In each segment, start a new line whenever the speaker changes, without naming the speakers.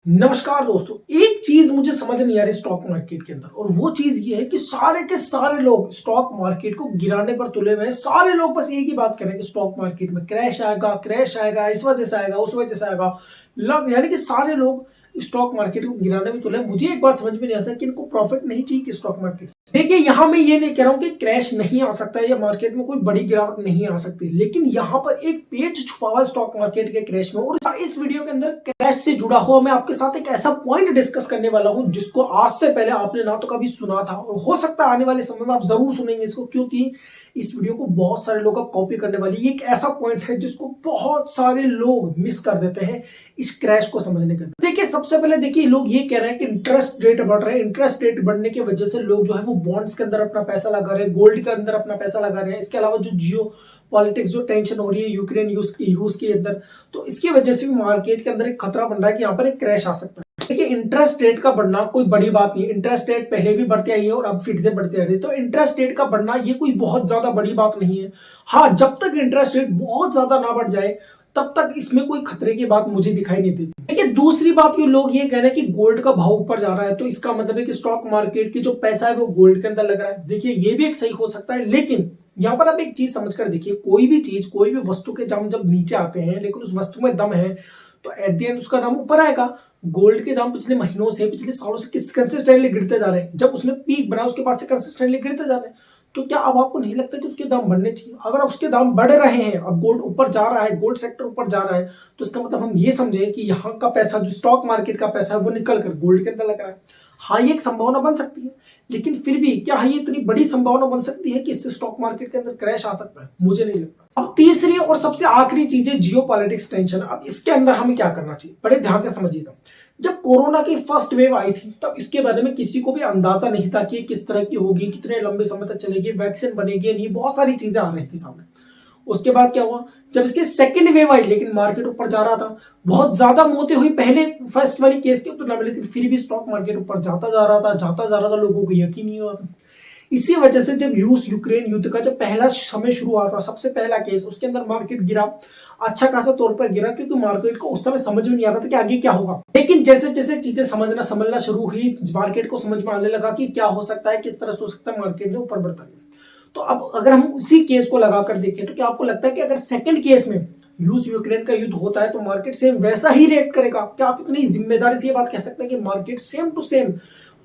नमस्कार दोस्तों। एक चीज मुझे समझ नहीं आ रही स्टॉक मार्केट के अंदर, और वो चीज ये है कि सारे के सारे लोग स्टॉक मार्केट को गिराने पर तुले हुए हैं। सारे लोग बस एक ही बात कर रहे हैं कि स्टॉक मार्केट में क्रैश आएगा, इस वजह से आएगा, उस वजह से आएगा। यानी कि सारे लोग स्टॉक मार्केट को गिराने में तुले हैं। मुझे एक बात समझ में नहीं आता कि इनको प्रॉफिट नहीं चाहिए कि स्टॉक मार्केट से। देखिए, यहां मैं ये नहीं कह रहा हूं कि क्रैश नहीं आ सकता है या मार्केट में कोई बड़ी गिरावट नहीं आ सकती, लेकिन यहां पर एक पेच छुपा हुआ है स्टॉक मार्केट के क्रैश में। और इस वीडियो के अंदर क्रैश से जुड़ा हुआ मैं आपके साथ एक ऐसा पॉइंट डिस्कस करने वाला हूं जिसको आज से पहले आपने ना तो कभी सुना था, और हो सकता है आने वाले समय में आप जरूर सुनेंगे इसको, क्योंकि इस वीडियो को बहुत सारे लोग कॉपी करने वाले। ये एक ऐसा पॉइंट है जिसको बहुत सारे लोग मिस कर देते हैं इस क्रैश को समझने के अंदर। देखिए, सबसे पहले देखिए, लोग ये कह रहे हैं कि इंटरेस्ट रेट बढ़ रहा है। इंटरेस्ट रेट बढ़ने की वजह से लोग जो है वो बॉन्ड्स के अंदर अपना पैसा लगा रहे हैं, गोल्ड के अंदर अपना पैसा लगा रहे हैं। इसके अलावा जो जियो पॉलिटिक्स जो टेंशन हो रही है यूक्रेन रूस के अंदर, तो इसकी वजह से भी मार्केट के अंदर एक खतरा बन रहा है कि यहाँ पर एक क्रैश आ सकता है। देखिए, इंटरेस्ट रेट का बढ़ना कोई बड़ी बात नहीं। इंटरेस्ट रेट पहले भी बढ़ते आई है और अब फिर से बढ़ते आ रही है, तो इंटरेस्ट रेट का बढ़ना ये कोई बहुत ज्यादा बड़ी बात नहीं है। हाँ, जब तक इंटरेस्ट रेट बहुत ज्यादा ना बढ़ जाए तब तक इसमें कोई खतरे की बात मुझे दिखाई नहीं देती। देखिए, दूसरी बात, ये लोग ये कह रहे हैं कि गोल्ड का भाव ऊपर जा रहा है, तो इसका मतलब है कि स्टॉक मार्केट की जो पैसा है वो गोल्ड के अंदर लग रहा है। देखिए, ये भी एक सही हो सकता है, लेकिन यहाँ पर आप एक चीज समझकर देखिए, कोई भी वस्तु के दाम जब नीचे आते हैं लेकिन उस वस्तु में दम है, तो एट द एंड उसका दाम ऊपर आएगा। गोल्ड के दाम पिछले महीनों से, पिछले सालों से कंसिस्टेंटली गिरते जा रहे हैं। जब उसने पीक बनाया उसके बाद से कंसिस्टेंटली गिरते जा रहे हैं, तो क्या अब आपको नहीं लगता कि उसके दाम बढ़ने चाहिए? अगर अब उसके दाम बढ़ रहे हैं, अब गोल्ड ऊपर जा रहा है, गोल्ड सेक्टर ऊपर जा रहा है, तो इसका मतलब हम ये समझें कि यहाँ का पैसा, जो स्टॉक मार्केट का पैसा है, वो निकल कर गोल्ड के अंदर लग रहा है। हाँ, ये एक संभावना बन सकती है, लेकिन फिर भी क्या ये इतनी बड़ी संभावना बन सकती है कि इससे स्टॉक मार्केट के अंदर क्रैश आ सकता है? मुझे नहीं लगता। अब तीसरी और सबसे आखिरी चीज है जियो पॉलिटिक्स टेंशन। अब इसके अंदर हमें क्या करना चाहिए, बड़े ध्यान से समझिएगा। जब कोरोना की फर्स्ट वेव आई थी तब इसके बारे में किसी को भी अंदाजा नहीं था कि किस तरह की होगी, कितने लंबे समय तक चलेगी, वैक्सीन बनेगी नहीं, बहुत सारी चीजें आ रही थी सामने। उसके बाद क्या हुआ, जब इसकी सेकंड वेव आई लेकिन मार्केट ऊपर जा रहा था, बहुत ज्यादा मौतें हुई पहले फर्स्ट वाली केस की तुलना में, लेकिन फिर भी स्टॉक मार्केट ऊपर जाता जा रहा था, लोगों को यकीन नहीं हुआ था। इसी वजह से जब रूस यूक्रेन युद्ध का जब पहला समय शुरू हुआ था, सबसे पहला केस, उसके अंदर मार्केट गिरा, अच्छा खासा तौर पर गिरा, क्योंकि मार्केट को उस समय समझ में नहीं आ रहा था कि आगे क्या होगा। लेकिन जैसे जैसे चीजें समझना शुरू हुई, मार्केट को समझ में आने लगा कि क्या हो सकता है, किस तरह से हो सकता है, मार्केट में ऊपर बढ़ता गया। तो अब अगर हम उसी केस को लगाकर देखें, तो क्या आपको लगता है कि अगर सेकंड केस में रूस यूक्रेन का युद्ध होता है तो मार्केट सेम वैसा ही रिएक्ट करेगा? क्या आप इतनी जिम्मेदारी से ये बात कह सकते हैं कि मार्केट सेम टू सेम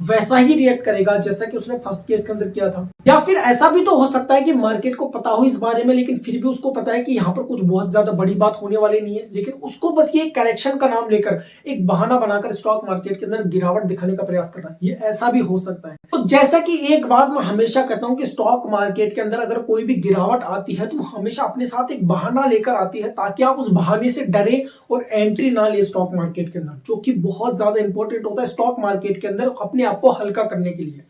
वैसा ही रिएक्ट करेगा जैसा कि उसने फर्स्ट केस के अंदर किया था? या फिर ऐसा भी तो हो सकता है कि मार्केट को पता हो इस बारे में, लेकिन फिर भी उसको पता है कि यहाँ पर कुछ बहुत ज्यादा बड़ी बात होने वाली नहीं है, लेकिन उसको बस ये करेक्शन का नाम लेकर एक बहाना बनाकर स्टॉक मार्केट के अंदर गिरावट दिखाने का प्रयास कर रहा है। ये ऐसा भी हो सकता है। तो जैसा कि एक बात मैं हमेशा कहता हूं कि स्टॉक मार्केट के अंदर अगर कोई भी गिरावट आती है तो हमेशा अपने साथ एक बहाना लेकर आती है, ताकि आप उस बहाने से डरे और एंट्री ना ले स्टॉक मार्केट के अंदर, जो कि बहुत ज्यादा इंपॉर्टेंट होता है स्टॉक मार्केट के अंदर अपने आप को हल्का करने के लिए।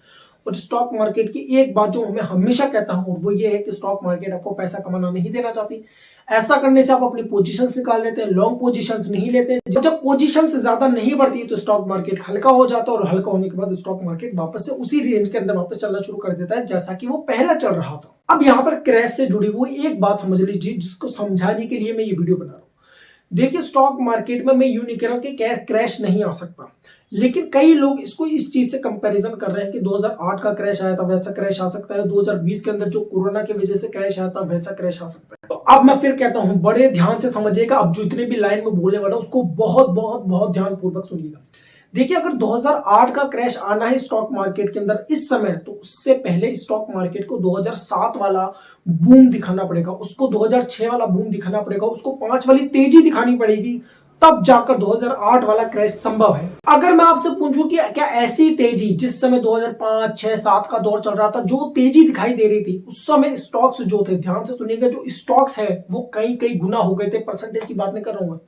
और स्टॉक मार्केट की एक बात जो मैं हमेशा कहता हूं वो ये है कि स्टॉक मार्केट आपको पैसा कमाना नहीं देना चाहती। ऐसा करने से आप अपनी पोजीशंस निकाल लेते हैं, लॉन्ग पोजीशंस नहीं लेते। जब पोजीशंस ज्यादा नहीं बढ़ती तो स्टॉक मार्केट हल्का हो जाता है, और हल्का होने के बाद स्टॉक मार्केट वापस से उसी रेंज के अंदर वापस चलना शुरू कर देता है जैसा कि वो पहले चल रहा था। अब यहाँ पर क्रैश से जुड़ी हुई एक बात समझ लीजिए, जिसको समझाने के लिए मैं ये वीडियो बना रहा हूं। देखिए, स्टॉक मार्केट में मैं यूं नहीं कह रहा हूं कि क्रैश नहीं आ सकता, लेकिन कई लोग इसको इस चीज से कंपैरिजन कर रहे हैं कि 2008 का क्रैश आया था वैसा क्रैश आ सकता है, 2020 के अंदर जो कोरोना की वजह से क्रैश आया था वैसा क्रैश आ सकता है। तो अब मैं फिर कहता हूं, बड़े ध्यान से समझिएगा। अब जो इतने भी लाइन में बोलने वाला उसको बहुत बहुत बहुत ध्यानपूर्वक सुनिएगा। देखिए, अगर 2008 का क्रैश आना है स्टॉक मार्केट के अंदर इस समय, तो उससे पहले स्टॉक मार्केट को 2007 वाला बूम दिखाना पड़ेगा, उसको 2006 वाला बूम दिखाना पड़ेगा, उसको 5 वाली तेजी दिखानी पड़ेगी, तब जाकर 2008 वाला क्रैश संभव है। अगर मैं आपसे पूछूं कि क्या ऐसी तेजी जिस समय 2005, 6, 7 का दौर चल रहा था, जो तेजी दिखाई दे रही थी, उस समय स्टॉक्स जो थे, ध्यान से सुनिएगा, जो स्टॉक्स है वो कई कई गुना हो गए थे। परसेंटेज की बात नहीं कर रहा हूं,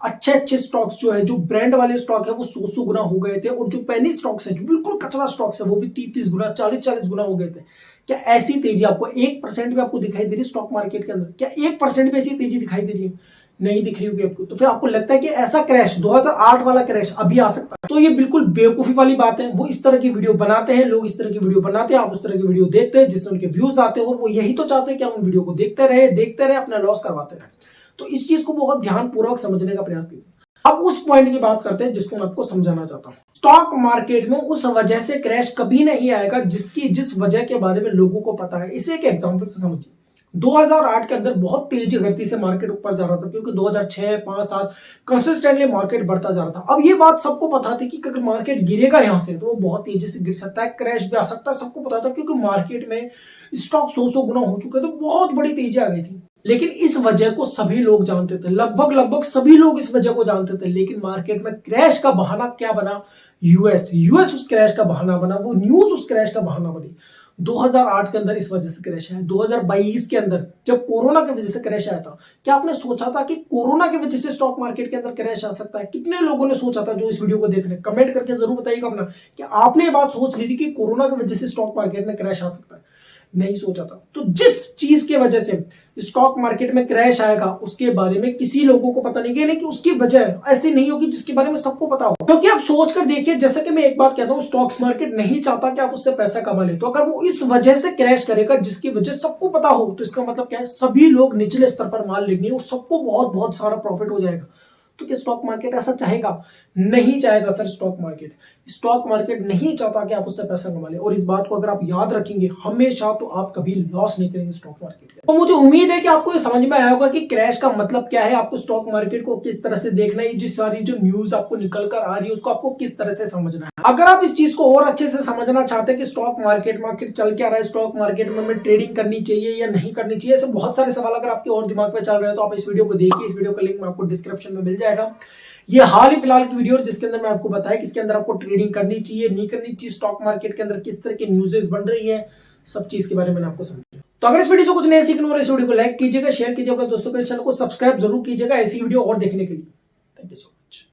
अच्छे अच्छे स्टॉक्स जो है, जो ब्रांड वाले स्टॉक है, वो 100 गुना हो गए थे, और जो पेनी स्टॉक्स है, जो बिल्कुल कचरा स्टॉक्स है, वो भी 30 गुना, 40 गुना हो गए थे। क्या ऐसी तेजी आपको 1% भी आपको दिखाई दे रही है स्टॉक मार्केट के अंदर? क्या 1% भी ऐसी तेजी दिखाई दे रही है? नहीं दिख रही होगी आपको। तो फिर आपको लगता है कि ऐसा क्रैश 2008 वाला क्रैश अभी आ सकता है? तो ये बिल्कुल बेवकूफी वाली बात है। वो इस तरह की वीडियो बनाते हैं, लोग इस तरह की वीडियो बनाते हैं, आप उस तरह की वीडियो देखते हैं जिससे उनके व्यूज आते हैं, और वो यही तो चाहते हैं कि हम उन वीडियो को देखते रहे, अपना लॉस करवाते रहे। तो इस चीज को बहुत ध्यानपूर्वक समझने का प्रयास कीजिए। अब उस पॉइंट की बात करते हैं जिसको मैं आपको समझाना चाहता हूँ। स्टॉक मार्केट में उस वजह से क्रैश कभी नहीं आएगा जिस वजह के बारे में लोगों को पता है। इसे एक एग्जांपल से समझिए। 2008 के अंदर बहुत तेजी गति से मार्केट ऊपर जा रहा था, क्योंकि 2006, 5, 7 कंसिस्टेंटली मार्केट बढ़ता जा रहा था। अब ये बात सबको पता थी कि अगर मार्केट गिरेगा यहां से तो वो बहुत तेजी से गिर सकता है, क्रैश भी आ सकता है, सबको पता था, क्योंकि मार्केट में स्टॉक 100 गुना हो चुके थे, बहुत बड़ी तेजी आ गई थी। लेकिन इस वजह को सभी लोग जानते थे, लगभग सभी लोग इस वजह को जानते थे। लेकिन मार्केट में क्रैश का बहाना क्या बना? यूएस उस क्रैश का बहाना बना, वो न्यूज उस क्रैश का बहाना बनी। 2008 के अंदर इस वजह से क्रैश आया। 2022 के अंदर जब कोरोना की वजह से क्रैश आया था, क्या आपने सोचा था कि कोरोना की वजह से स्टॉक मार्केट के अंदर क्रैश आ सकता है? कितने लोगों ने सोचा था जो इस वीडियो को देख रहे हैं? कमेंट करके जरूर बताइएगा अपना कि आपने ये बात सोच ली थी कि कोरोना की वजह से स्टॉक मार्केट में क्रैश आ सकता है? नहीं सोचा था। तो जिस चीज की वजह से स्टॉक मार्केट में क्रैश आएगा उसके बारे में किसी लोगों को पता नहीं, कि उसकी वजह ऐसी नहीं होगी जिसके बारे में सबको पता हो। क्योंकि आप सोचकर देखिए, जैसे कि मैं एक बात कहता हूं, स्टॉक मार्केट नहीं चाहता कि आप उससे पैसा कमा ले। तो अगर वो इस वजह से क्रैश करेगा जिसकी वजह सबको पता हो, तो इसका मतलब क्या है? सभी लोग निचले स्तर पर माल लेंगे और सबको बहुत बहुत सारा प्रॉफिट हो जाएगा। तो क्या स्टॉक मार्केट ऐसा चाहेगा? नहीं चाहेगा सर। स्टॉक मार्केट नहीं चाहता कि आप उससे पैसा कमा ले। और इस बात को अगर आप याद रखेंगे हमेशा, तो आप कभी लॉस नहीं करेंगे स्टॉक मार्केट का। तो मुझे उम्मीद है कि आपको ये समझ में आया होगा कि क्रैश का मतलब क्या है, आपको स्टॉक मार्केट को किस तरह से देखना है, जिस सारी जो न्यूज आपको निकल कर आ रही है उसको आपको किस तरह से समझना है। अगर आप इस चीज को और अच्छे से समझना चाहते हैं कि स्टॉक मार्केट में आखिर चल क्या रहा है, स्टॉक मार्केट में हमें ट्रेडिंग करनी चाहिए या नहीं करनी चाहिए, ऐसे बहुत सारे सवाल अगर आपके और दिमाग में चल रहे हैं, तो आप इस वीडियो को देखिए। इस वीडियो का लिंक आपको डिस्क्रिप्शन में मिल जाएगा। ये हाल ही फिलहाल की वीडियो जिसके अंदर मैं आपको बताया कि इसके अंदर आपको ट्रेडिंग करनी चाहिए, नहीं करनी चाहिए, स्टॉक मार्केट के अंदर किस तरह की न्यूज़ेस बन रही है, सब चीज के बारे में मैंने आपको समझाया। तो अगर इस वीडियो से कुछ नया सीखना हो, इस वीडियो को लाइक कीजिएगा, शेयर कीजिएगा, अपने दोस्तों के चैनल को सब्सक्राइब जरूर कीजिएगा ऐसी वीडियो और देखने के लिए। Thank you so much.